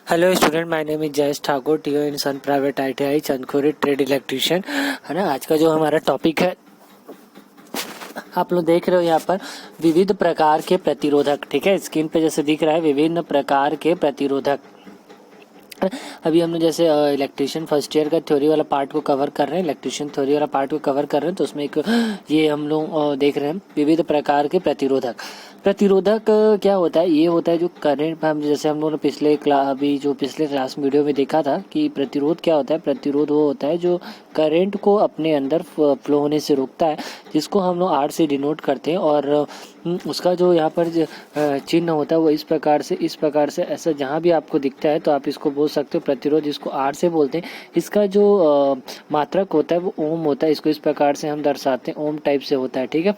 Hello student, my name is Jayesh Thakur, TO in Sun private ITI Chandkhuri trade electrician. है ना, आज का जो हमारा टॉपिक है आप लोग देख रहे हो यहाँ पर विविध प्रकार के प्रतिरोधक। ठीक है, स्क्रीन पे जैसे दिख रहा है विभिन्न प्रकार के प्रतिरोधक। अभी हमने जैसे इलेक्ट्रिशियन फर्स्ट ईयर का थ्योरी वाला पार्ट को कवर कर रहे हैं, इलेक्ट्रिशियन थ्योरी वाला पार्ट को कवर कर रहे हैं, तो उसमें एक ये हम लोग देख रहे हैं विविध प्रकार के प्रतिरोधक। प्रतिरोधक क्या होता है? ये होता है जो करंट, हम जैसे हम लोगों ने पिछले क्लास वीडियो में देखा था कि प्रतिरोध क्या होता है। प्रतिरोध वो होता है जो करंट को अपने अंदर फ्लो होने से रोकता है, जिसको हम लोग आर से डिनोट करते हैं। और उसका जो यहाँ पर चिन्ह होता है वो इस प्रकार से ऐसा जहाँ भी आपको दिखता है तो आप इसको बोल सकते हो प्रतिरोध, जिसको आर से बोलते हैं। इसका जो मात्रक होता है वो ओम होता है, इसको इस प्रकार से हम दर्शाते हैं, ओम टाइप से होता है। ठीक है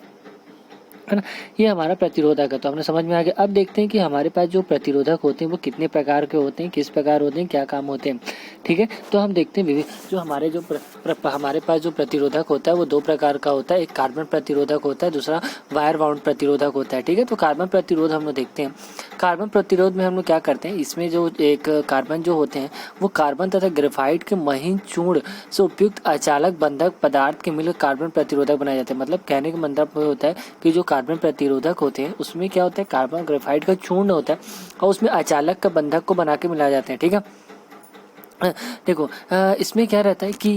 ना, ये हमारा प्रतिरोधक है। तो हमने समझ में आ गया। अब देखते हैं कि हमारे पास जो प्रतिरोधक होते हैं वो कितने प्रकार के होते हैं, किस प्रकार होते हैं, क्या काम होते हैं। ठीक है, तो हम देखते हैं जो हमारे हमारे पास जो प्रतिरोधक होता है वो दो प्रकार का होता है। एक कार्बन प्रतिरोधक होता है, दूसरा वायर बाउंड प्रतिरोधक होता है। ठीक है, तो कार्बन प्रतिरोध हम लोग देखते हैं। कार्बन प्रतिरोध में हम लोग क्या करते हैं, इसमें जो एक कार्बन जो होते हैं वो कार्बन तथा ग्रेफाइट के महीन चूर्ण से उपयुक्त अचालक बंधक पदार्थ के मिलकर कार्बन प्रतिरोधक बनाए जाते हैं। मतलब कहने का मतलब होता है कि जो कार्बन प्रतिरोधक होते हैं उसमें क्या होता है, कार्बन ग्रेफाइट का चूर्ण होता है और उसमें अचालक का बंधक को बना के मिलाए जाते हैं। ठीक है, देखो इसमें क्या रहता है कि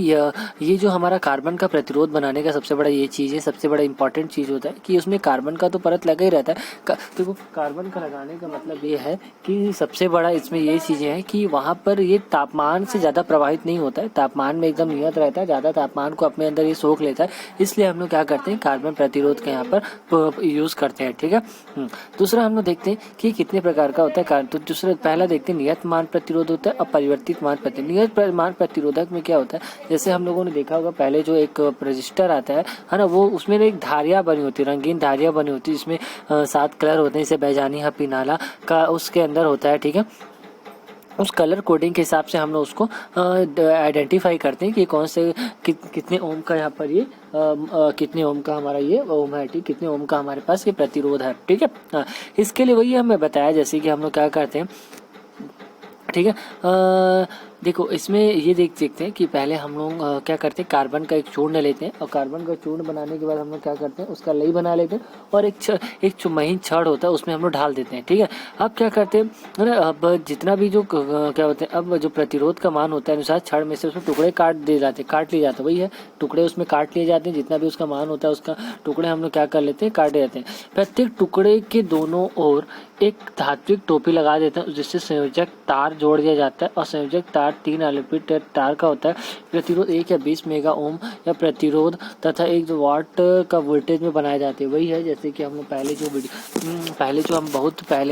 ये जो हमारा कार्बन का प्रतिरोध बनाने का सबसे बड़ा ये चीज़ है, सबसे बड़ा इंपॉर्टेंट चीज़ होता है कि उसमें कार्बन का तो परत लगा ही रहता है। देखो कार्बन का लगाने का मतलब ये है कि सबसे बड़ा इसमें ये चीज़ें हैं कि वहाँ पर ये तापमान से ज़्यादा प्रभावित नहीं होता है, तापमान में एकदम नियत रहता है, ज़्यादा तापमान को अपने अंदर ये सोख लेता है। इसलिए हम लोग क्या करते हैं, कार्बन प्रतिरोध का यहाँ पर यूज़ करते हैं। ठीक है, दूसरा हम लोग देखते हैं कि कितने प्रकार का होता है। तो दूसरा पहला देखते हैं नियत मान प्रतिरोध होता है और परिवर्तित मान प्रतिरोध। नियत मान प्रतिरोधक में क्या होता है, जैसे हम लोगों ने देखा होगा पहले जो एक रजिस्टर आता है ना, वो उसमें एक धारियाँ बनी होती है, रंगीन धारियाँ बनी होती है, जिसमें 7 कलर होते हैं, जैसे बैजानी हपीनाला का उसके अंदर होता है। ठीक है, उस कलर कोडिंग के हिसाब से हम लोग उसको आइडेंटिफाई करते हैं कि कौन से कितने ओम का यहाँ पर ये कितने ओम का हमारा ये ओम है। ठीक, कितने ओम का हमारे पास ये प्रतिरोध है। ठीक है, इसके लिए वही हमें बताया, जैसे कि हम लोग क्या करते हैं। ठीक है, देखो इसमें ये देखते हैं कि पहले हम लोग क्या करते हैं, कार्बन का एक चूर्ण लेते हैं और कार्बन का चूर्ण बनाने के बाद हम लोग क्या करते हैं, उसका लई बना लेते हैं और एक महीन छड़ होता है उसमें हम लोग ढाल देते हैं। ठीक है, अब क्या करते हैं है ना, अब जितना भी जो क्या होते हैं, अब जो प्रतिरोध का मान होता है अनुसार छड़ में से उसमें टुकड़े काट लिए जाते हैं, वही है, टुकड़े उसमें काट लिए जाते हैं। जितना भी उसका मान होता है उसका टुकड़े हम लोग क्या कर लेते हैं, काटे जाते हैं। प्रत्येक टुकड़े के दोनों ओर एक धात्विक टोपी लगा देते हैं, जिससे संयोजक तार जोड़ दिया जाता है और संयोजक तार 3 एलिमेंट तार का होता है। प्रतिरोध 1 या 20 मेगा ओम या प्रतिरोध तथा 1 वाट का वोल्टेज में बनाए जाते हैं। वही है जैसे कि हम लोग पहले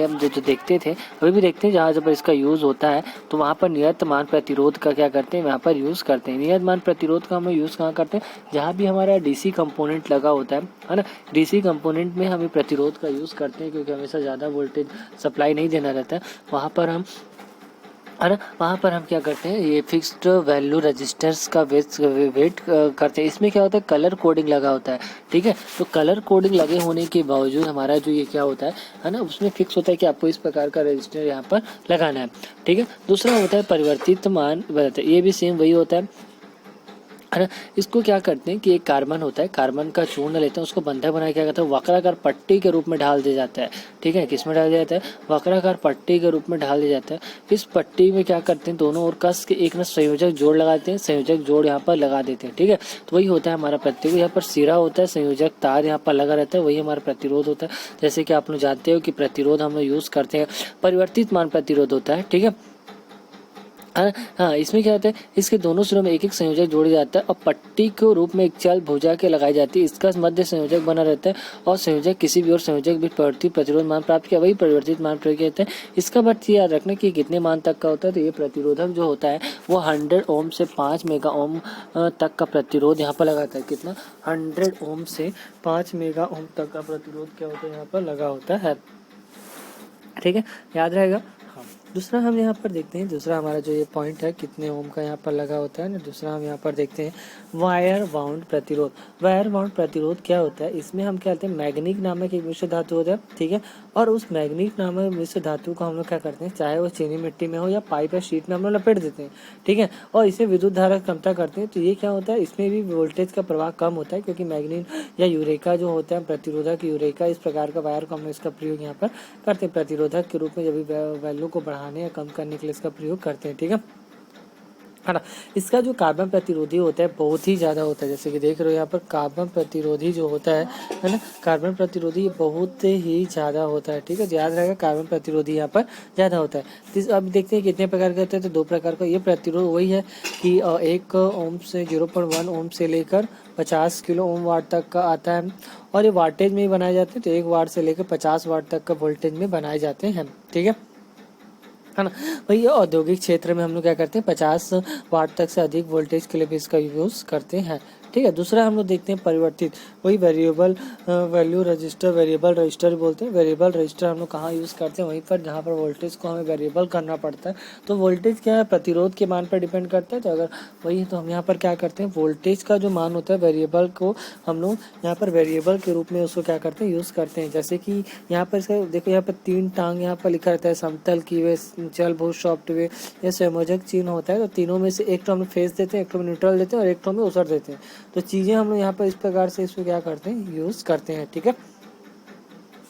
हम जो देखते थे, अभी भी देखते हैं, जहाँ जब इसका यूज़ होता है तो वहाँ पर नियत मान प्रतिरोध का क्या करते हैं, वहाँ पर यूज़ करते हैं। नियत मान प्रतिरोध का हम यूज़ कहाँ करते हैं, जहाँ भी हमारा डीसी कंपोनेंट लगा होता है ना, डीसी कंपोनेंट में हमें प्रतिरोध का यूज़ करते हैं, क्योंकि हमेशा ज़्यादा वोल्टेज सप्लाई नहीं देना रहता है। वहाँ पर हम क्या करते हैं, ये फिक्स्ड वैल्यू रजिस्टर्स का वेट करते हैं। इसमें क्या होता है, कलर कोडिंग लगा होता है। ठीक है, तो कलर कोडिंग लगे होने के बावजूद हमारा जो ये क्या होता है ना, उसमें फिक्स होता है कि आपको इस प्रकार का रजिस्टर यहाँ पर लगाना है। ठीक है, दूसरा होता है परिवर्तित मान बताते हैं, ये भी सेम वही होता है ना। इसको क्या करते हैं कि एक कार्बन होता है, कार्बन का चूर्ण लेते हैं, उसको बंधक बना क्या करते हैं, वक्राकार पट्टी के रूप में ढाल दिया जाता है। ठीक है, किस में डाल दिया जाता है, वक्राकार पट्टी के रूप में ढाल दिया जाता है। इस पट्टी में क्या करते हैं, दोनों ओर कस के एक ना संयोजक जोड़ लगाते हैं, संयोजक जोड़ यहाँ पर लगा देते हैं। ठीक है, तो वही होता है हमारा प्रतिरोध। यहाँ पर सिरा होता है, संयोजक तार यहाँ पर लगा रहता है, वही हमारा प्रतिरोध होता है। जैसे कि आप लोग जानते हो कि प्रतिरोध हम लोग यूज़ करते हैं, परिवर्तित मान प्रतिरोध होता है। ठीक है, हाँ, इसमें क्या होता है, इसके दोनों सिरों में एक एक संयोजक जोड़ा जाता है और पट्टी के रूप में एक चाल भुजा के लगाई जाती है। इसका मध्य संयोजक बना रहता है और संयोजक किसी भी और संयोजक भी परिवर्तित प्रतिरोध मान प्राप्त किया, वही परिवर्तित मान प्रयोग कहते हैं। इसका बात याद रखना कि कितने मान तक का होता है। तो ये प्रतिरोधक जो होता है वो 100 ओम से 5 मेगा ओम तक का प्रतिरोध यहाँ पर लगाता है। कितना, 100 ओम से 5 मेगा ओम तक का प्रतिरोध क्या होता है, यहाँ पर लगा होता है। ठीक है, याद रहेगा। दूसरा हम यहाँ पर देखते हैं, दूसरा हमारा जो ये पॉइंट है कितने ओम का यहाँ पर लगा होता है ना, दूसरा हम यहाँ पर देखते हैं वायर बाउंड प्रतिरोध। वायर बाउंड प्रतिरोध क्या होता है, इसमें हम क्या कहते हैं, मैग्नीक नामक एक मिश्र धातु होता है। ठीक है, और उस मैग्नीट नामक मिश्र धातु को हम लोग क्या करते हैं, चाहे वो चीनी मिट्टी में हो या पाइप या शीट में हम लोग लपेट देते हैं, ठीक है, और इसे विद्युत धारा क्षमता करते हैं। तो ये क्या होता है, इसमें भी वोल्टेज का प्रवाह कम होता है, क्योंकि मैग्नीट या यूरेका जो होता है प्रतिरोधक यूरेका, इस प्रकार का वायर को हम लोग इसका प्रयोग यहाँ पर करते हैं प्रतिरोधक के रूप में, जब भी वैल्यू को बढ़ाने या कम करने के लिए इसका प्रयोग करते हैं, ठीक है ना। इसका जो कार्बन प्रतिरोधी होता है बहुत ही ज़्यादा होता है, जैसे कि देख रहे हो यहाँ पर कार्बन प्रतिरोधी जो होता है ना, कार्बन प्रतिरोधी बहुत ही ज़्यादा होता है, ठीक है, याद रहेगा कार्बन प्रतिरोधी यहाँ पर ज़्यादा होता है। तो अब देखते हैं कितने प्रकार के होते हैं, तो 2 प्रकार का। ये प्रतिरोध वही है कि 1 ओम से 0.1 ओम से लेकर 50 किलो ओम वाट तक का आता है, और ये वाटेज में ही बनाए जाते हैं, तो 1 वाट से लेकर 50 वाट तक का वोल्टेज में बनाए जाते हैं, ठीक है ना। वही औद्योगिक क्षेत्र में हम लोग क्या करते हैं, 50 वाट तक से अधिक वोल्टेज के लिए भी इसका यूज करते हैं, ठीक है। दूसरा हम लोग देखते हैं परिवर्तित, वही variable value register, variable resistor बोलते हैं। वेरिएबल रजिस्टर हम लोग कहाँ यूज़ करते हैं, वहीं पर जहाँ पर वोल्टेज को हमें वेरिएबल करना पड़ता है। तो वोल्टेज क्या है, प्रतिरोध के मान पर डिपेंड करता है। तो अगर वही तो हम यहाँ पर क्या करते हैं, वोल्टेज का जो मान होता है वेरिएबल को हम लोग यहाँ पर वेरिएबल के रूप में उसको क्या करते हैं, यूज़ करते हैं। जैसे कि यहाँ पर इसका देखो, यहाँ पर 3 टांग यहाँ पर लिखा रहता है, समतल की वे, चल भू सॉफ्ट वे, ये संयोजक चिन्ह होता है। तो तीनों में से एक तो हम फेस देते हैं, एक तो न्यूट्रल देते हैं और एक तो हमें उसर देते हैं। तो चीज़ें हम लोग यहाँ पर इस प्रकार से इसको क्या करते हैं, यूज़ करते हैं, ठीक है,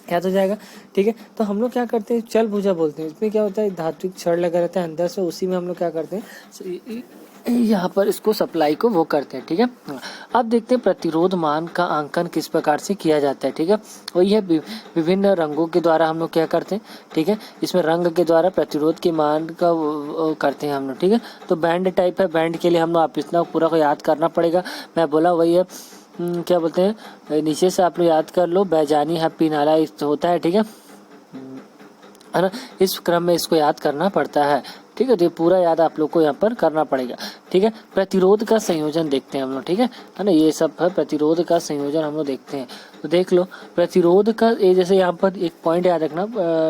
याद हो जाएगा, ठीक है। तो हम लोग क्या करते हैं, चल भुजा बोलते हैं। इसमें क्या होता है, धात्विक छड़ लगा रहता है अंदर से, उसी में हम लोग क्या करते हैं, यहाँ पर इसको सप्लाई को वो करते हैं, ठीक है। अब देखते हैं प्रतिरोध मान का अंकन किस प्रकार से किया जाता है, ठीक है। वही है विभिन्न रंगों के द्वारा हम लोग क्या करते हैं, ठीक है। इसमें रंग के द्वारा प्रतिरोध के मान का करते हैं हम लोग, ठीक है। तो बैंड टाइप है, बैंड के लिए हम लोग आप इतना पूरा को याद करना पड़ेगा। मैं बोला वही है, क्या बोलते हैं, नीचे से आप लोग याद कर लो, बैजानी हैप्पी नाला होता है, ठीक है ना। इस क्रम में इसको याद करना पड़ता है, ठीक है। तो पूरा याद आप लोग को यहाँ पर करना पड़ेगा, ठीक है। प्रतिरोध का संयोजन देखते हैं हम लोग, ठीक है ना। ये सब है प्रतिरोध का संयोजन हम लोग देखते हैं। तो देख लो प्रतिरोध का, ये जैसे यहाँ पर एक पॉइंट याद रखना,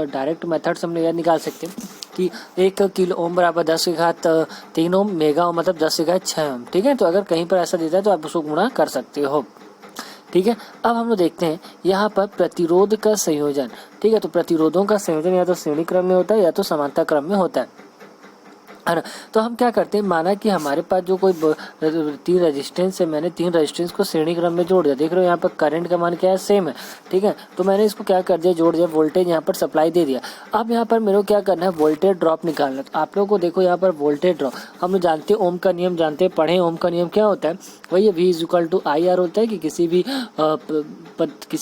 डायरेक्ट मेथड से हम लोग याद निकाल सकते हैं कि 1 किलो ओम बराबर 10 की घात 3 ओम, मेगा ओम मतलब 10 की घात 6 ओम, ठीक है। तो अगर कहीं पर ऐसा देता है तो आप उसको गुणा कर सकते हो, ठीक है। अब हम लोग देखते हैं यहाँ पर प्रतिरोध का संयोजन, ठीक है। तो प्रतिरोधों का संयोजन या तो श्रेणी क्रम में होता है या तो समांतर क्रम में होता है ना। तो हम क्या करते हैं, माना कि हमारे पास जो कोई 3 रेजिस्टेंस है, मैंने 3 रेजिस्टेंस को श्रेणी क्रम में जोड़ दिया। देख रहे हो यहाँ पर करंट का मान क्या है, सेम है, ठीक है। तो मैंने इसको क्या कर दिया, जोड़ दिया, वोल्टेज यहाँ पर सप्लाई दे दिया। अब यहाँ पर मेरे को क्या करना है, वोल्टेज ड्रॉप निकालना। तो आप लोगों को देखो यहाँ पर वोल्टेज ड्रॉप हम लोग जानते हैं, ओम का नियम जानते हैं, पढ़े ओम का नियम क्या होता है, वही है V=IR होता है कि किसी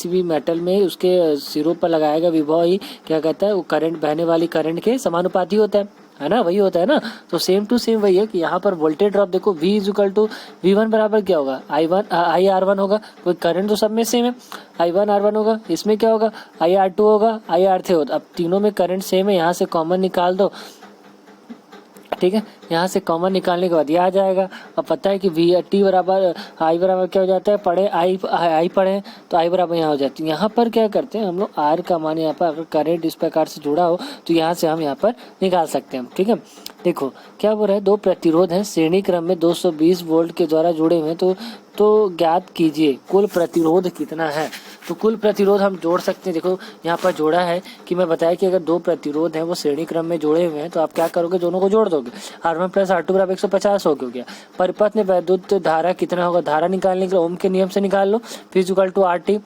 भी मेटल में उसके सिरों पर लगाया गया विभव ही क्या कहता है, वो करंट, बहने वाली करंट के समानुपाती होता है ना, वही होता है ना। तो सेम टू सेम वही है कि यहाँ पर वोल्टेज ड्रॉप देखो, V=V1 बराबर क्या होगा, IR1 होगा। कोई करंट तो सब में सेम है, I1R1 होगा। इसमें क्या होगा, IR2 होगा, IR3 होगा। अब तीनों में करंट सेम है, यहाँ से कॉमन निकाल दो, ठीक है। यहाँ से कॉमन निकालने के बाद यह आ जाएगा। अब पता है कि T बराबर I बराबर क्या हो जाता है, पढ़े I पढ़े तो I बराबर यहाँ हो जाती है। यहाँ पर क्या करते हैं हम लोग, R का मान यहाँ पर अगर करंट इस प्रकार से जुड़ा हो तो यहाँ से हम यहाँ पर निकाल सकते हैं, ठीक है। देखो क्या बोल रहा है, 2 प्रतिरोध हैं श्रेणी क्रम में 220 वोल्ट के द्वारा जुड़े हुए हैं। तो ज्ञात कीजिए कुल प्रतिरोध कितना है। तो कुल प्रतिरोध हम जोड़ सकते हैं। देखो यहाँ पर जोड़ा है कि मैं बताया कि अगर 2 प्रतिरोध हैं वो श्रेणी क्रम में जोड़े हुए हैं तो आप क्या करोगे, दोनों को जोड़ दोगे। R1 + R2 बराबर 150 हो गया। परिपथ में वैद्युत धारा कितना होगा, धारा निकालने के लिए ओम के नियम से निकाल लो, V=RT।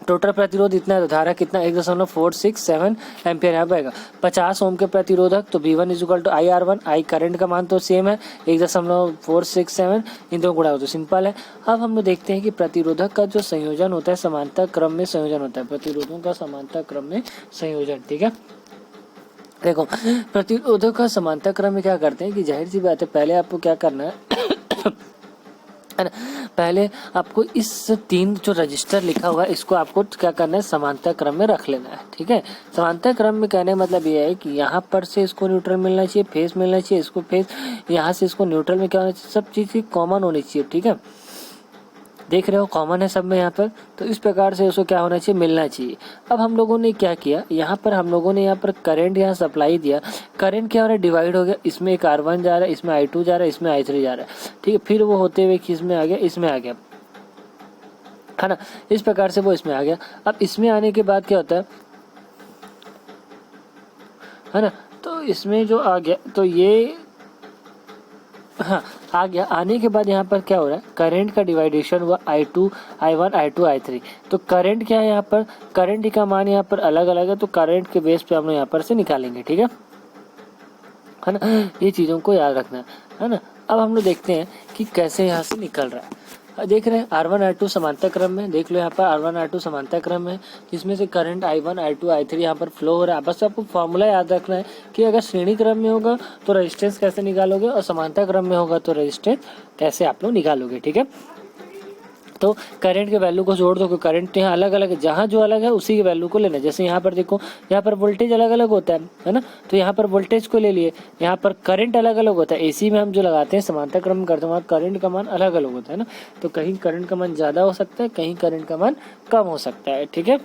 टोटल प्रतिरोध इतना है तो धारा कितना, 1.467 एम्पियर यहाँ पाएगा। 50 ओम के प्रतिरोधक तो V1=IR1, I करंट का मान तो सेम है 1.467, इन दोनों गुणा हो तो सिंपल है। अब हम लोग देखते हैं कि प्रतिरोधक का जो संयोजन होता है समांतर क्रम में संयोजन होता है, प्रतिरोधों का समांतर क्रम में संयोजन, ठीक है। देखो प्रतिरोधक का समांतर क्रम में क्या करते हैं कि जाहिर सी बात है, पहले आपको क्या करना है ना, पहले आपको इस 3 जो रजिस्टर लिखा हुआ है इसको आपको क्या करना है, समांतर क्रम में रख लेना है, ठीक है। समांतर क्रम में कहने मतलब ये है कि यहाँ पर से इसको न्यूट्रल मिलना चाहिए, फेस मिलना चाहिए, इसको फेस, यहाँ से इसको न्यूट्रल में क्या होना चाहिए, सब चीज़ कॉमन होनी चाहिए, ठीक है। देख रहे हो कॉमन है सब में यहाँ पर, तो इस प्रकार से उसको क्या होना चाहिए, मिलना चाहिए। अब हम लोगों ने क्या किया, यहाँ पर हम लोगों ने यहाँ पर करंट यहाँ सप्लाई दिया, करंट क्या हो रहा है, डिवाइड हो गया, इसमें एक R1 जा रहा है, इसमें I2 जा रहा है, इसमें I3 जा रहा है, ठीक है। फिर वो होते हुए किसमें आ गया, इसमें आ गया, है ना। इस प्रकार से वो इसमें आ गया। अब इसमें आने के बाद क्या होता है, है ना। तो इसमें जो आ गया तो ये हाँ आ गया। आने के बाद यहाँ पर क्या हो रहा है, करंट का डिवाइडेशन हुआ I2 I1 I2 I3। तो करंट क्या है यहाँ पर, करंट का मान यहाँ पर अलग अलग है, तो करंट के बेस पे हम लोग यहाँ पर से निकालेंगे, ठीक है ना। ये चीज़ों को याद रखना है ना। अब हम लोग देखते हैं कि कैसे यहाँ से निकल रहा है। देख रहे हैं R1 R2 समांतर क्रम में, देख लो यहाँ पर R1 R2 समांतर क्रम में, जिसमें से करंट I1 I2 I3 यहाँ पर फ्लो हो रहा है। बस आपको फॉर्मूला याद रखना है कि अगर श्रेणी क्रम में होगा तो रेजिस्टेंस कैसे निकालोगे और समांतर क्रम में होगा तो रेजिस्टेंस कैसे आप लोग निकालोगे, ठीक है। तो करंट के वैल्यू को जोड़ दो, क्योंकि करंट यहाँ अलग अलग है, जहाँ जो अलग है उसी की वैल्यू को लेना है। जैसे यहाँ पर देखो, यहाँ पर वोल्टेज अलग अलग होता है ना, तो यहाँ पर वोल्टेज को ले लिए। यहाँ पर करंट अलग अलग होता है, एसी में हम जो लगाते हैं समांतर क्रम में करते हैं वहाँ करंट का मान अलग अलग होता है ना। तो कहीं करंट का मान ज़्यादा हो सकता है, कहीं करंट का मान कम हो सकता है, ठीक है।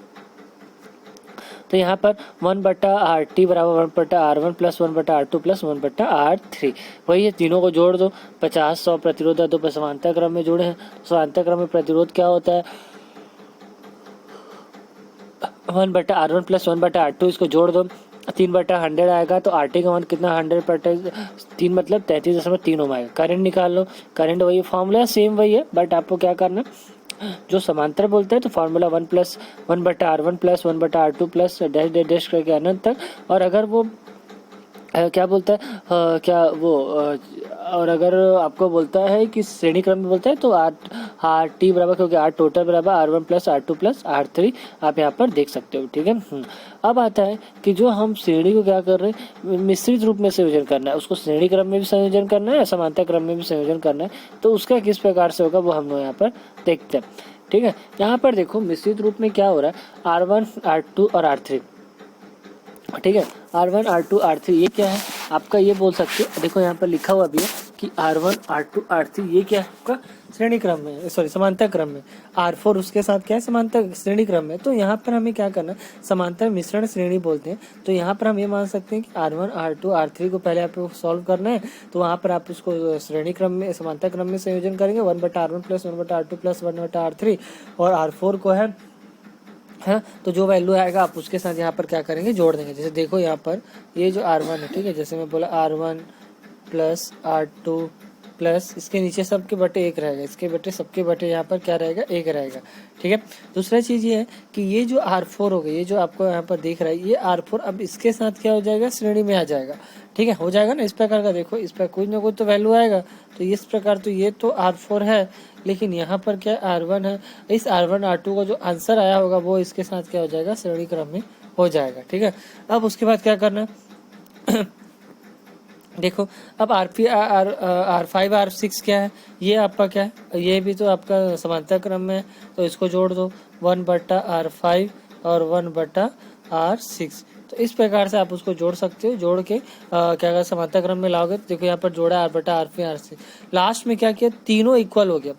तो यहाँ पर 1/RT बराबर 1/R1 plus 1/R2 plus 1/R3, वही है, तीनों को जोड़ दो। 50 100 प्रतिरोध है, तो समांतर क्रम में जोड़े हैं। समांतर क्रम में प्रतिरोध क्या होता है, 1/R1 प्लस 1/R2, इसको जोड़ दो, 3/100 आएगा। तो RT का मान कितना, 100/3 मतलब 33.3 ओम आएगा। करंट निकाल लो, करंट वही फॉर्मूला सेम वही है, बट आपको क्या करना, जो समांतर बोलते हैं तो formula 1/R1 plus 1/R2 plus dash dash dash करके अनंत तक। और अगर वो क्या बोलता है क्या वो और अगर आपको बोलता है कि श्रेणी क्रम में बोलता है तो आर टी बराबर, क्योंकि आर टोटल बराबर R1 plus R2 plus R3 आप यहाँ पर देख सकते हो, ठीक है। अब आता है कि जो हम श्रेणी को क्या कर रहे हैं, मिश्रित रूप में संयोजन करना है, उसको श्रेणी क्रम में भी संयोजन करना है, समांतर क्रम में भी संयोजन करना है। तो उसका किस प्रकार से होगा वो हम लोग यहाँ पर देखते हैं, ठीक है। यहाँ पर देखो मिश्रित रूप में क्या हो रहा है, R1 R2 और R3, ठीक है। R1 R2 R3 ये क्या है आपका, ये बोल सकते हो, देखो यहाँ पर लिखा हुआ भी है कि R1 R2 R3 ये क्या है आपका श्रेणी क्रम में, सॉरी समांतर क्रम में। R4 उसके साथ क्या है, समांतर श्रेणी क्रम में। तो यहाँ पर हमें क्या करना है, समांतर मिश्रण श्रेणी बोलते हैं। तो यहाँ पर हम ये मान सकते हैं कि R1 R2 R3 को पहले आपको सॉल्व करना है, तो वहाँ पर आप उसको श्रेणी क्रम में समांतर क्रम में संयोजन करेंगे, 1/R1 plus 1/R2 plus 1/R3, और R4 को है तो जो वैल्यू आएगा आप उसके साथ यहाँ पर क्या करेंगे, जोड़ देंगे। जैसे देखो यहाँ पर ये जो R1 है, ठीक है, जैसे मैं बोला R1 प्लस R2 प्लस इसके नीचे सबके बटे 1 रहेगा, इसके बटे सबके बटे यहाँ पर क्या रहेगा, 1 रहेगा, ठीक है। दूसरा चीज़ ये है कि ये जो R4 होगा, ये जो आपको यहाँ पर दिख रहा है, ये R4 अब इसके साथ क्या हो जाएगा, श्रेणी में आ जाएगा, ठीक है, हो जाएगा ना इस प्रकार का। देखो इस पर कुछ ना कुछ तो वैल्यू आएगा, तो इस प्रकार तो ये तो R4 है, लेकिन यहाँ पर क्या R1 है। इस R1 R2 का जो आंसर आया होगा वो इसके साथ क्या हो जाएगा, श्रेणी क्रम में हो जाएगा, ठीक है। अब उसके बाद क्या करना देखो अब R5 R6 क्या है, ये आपका क्या है, ये भी तो आपका समांतर क्रम में है, तो इसको जोड़ दो, 1/R5 और 1/R6। तो इस प्रकार से आप उसको जोड़ सकते हो, जोड़ के क्या कर समांतर क्रम में लाओगे। तो देखो यहाँ पर जोड़ा R/R5 R6, लास्ट में क्या किया, तीनों इक्वल हो गया,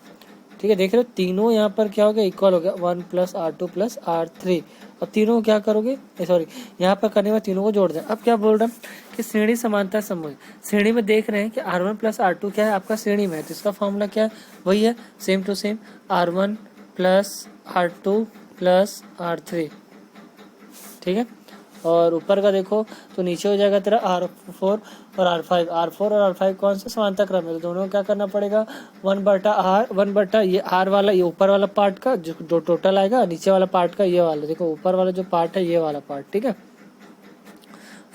ठीक है। देख रहे हो तीनों यहाँ पर क्या हो गया, इक्वल हो गया, 1 प्लस R2 प्लस R3। अब तीनों को क्या करोगे, सॉरी यहाँ पर करने में तीनों को जोड़ दें। अब क्या बोल रहा है कि श्रेणी समांतर समूह, श्रेणी में देख रहे हैं कि R1 प्लस R2 क्या है आपका श्रेणी में है, तो इसका फॉर्मूला क्या है, वही है same to same R1 plus R2 plus R3, ठीक है। और ऊपर का देखो तो नीचे हो जाएगा तेरा R4 और R5। R4 और R5 कौन सा समांतर क्रम है, तो दोनों को क्या करना पड़ेगा, 1/R ये R वाला, ये ऊपर वाला पार्ट का जो टोटल आएगा, नीचे वाला पार्ट का ये वाला, देखो ऊपर वाला जो पार्ट है ये वाला पार्ट, ठीक है,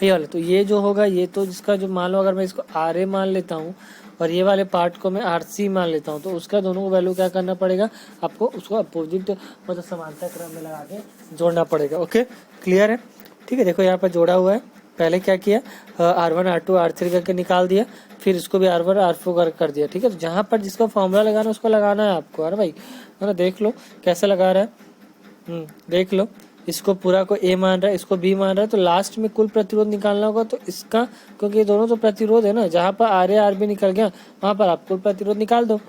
ये वाला। तो ये जो होगा, ये तो जिसका जो मान लो अगर मैं इसको RA मान लेता हूँ और ये वाले पार्ट को मैं RC मान लेता हूँ, तो उसका दोनों को वैल्यू क्या करना पड़ेगा आपको, उसको अपोजिट मतलब समांतर क्रम में लगा के जोड़ना पड़ेगा। ओके, क्लियर है, ठीक है। देखो यहाँ पर जोड़ा हुआ है, पहले क्या किया, R1 R2 R3 करके निकाल दिया, फिर इसको भी R1 R4 कर दिया, ठीक है। तो जहाँ पर जिसका फॉर्मूला लगाना उसको लगाना है आपको, अरे भाई, है ना। देख लो कैसे लगा रहा है, देख लो, इसको पूरा को A मान रहा है, इसको B मान रहा है, तो लास्ट में कुल प्रतिरोध निकालना होगा। तो इसका, क्योंकि ये दोनों तो प्रतिरोध है ना, जहाँ पर RA RB निकल गया वहां पर आप कुल प्रतिरोध निकाल दो,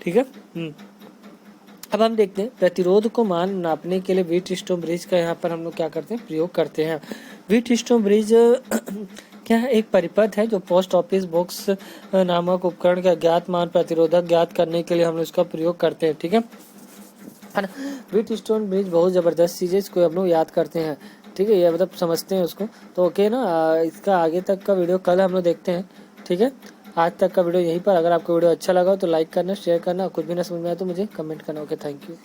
ठीक है। अब हम देखते हैं प्रतिरोध को मान नापने के लिए व्हीटस्टोन ब्रिज का यहाँ पर हम लोग क्या करते हैं, प्रयोग करते हैं। व्हीटस्टोन ब्रिज क्या है, एक परिपथ है जो पोस्ट ऑफिस बॉक्स नामक उपकरण का ज्ञात मान प्रतिरोधक ज्ञात करने के लिए हम लोग इसका प्रयोग करते हैं, ठीक है ना। व्हीटस्टोन ब्रिज बहुत जबरदस्त चीज है, इसको हम लोग याद करते हैं, ठीक है, ये मतलब समझते हैं उसको। तो ओके ना, इसका आगे तक का वीडियो कल हम लोग देखते हैं। ठीक है, आज तक का वीडियो यहीं पर। अगर आपको वीडियो अच्छा लगा हो तो लाइक करना, शेयर करना, कुछ भी ना समझ में आए तो मुझे कमेंट करना। Okay, thank you.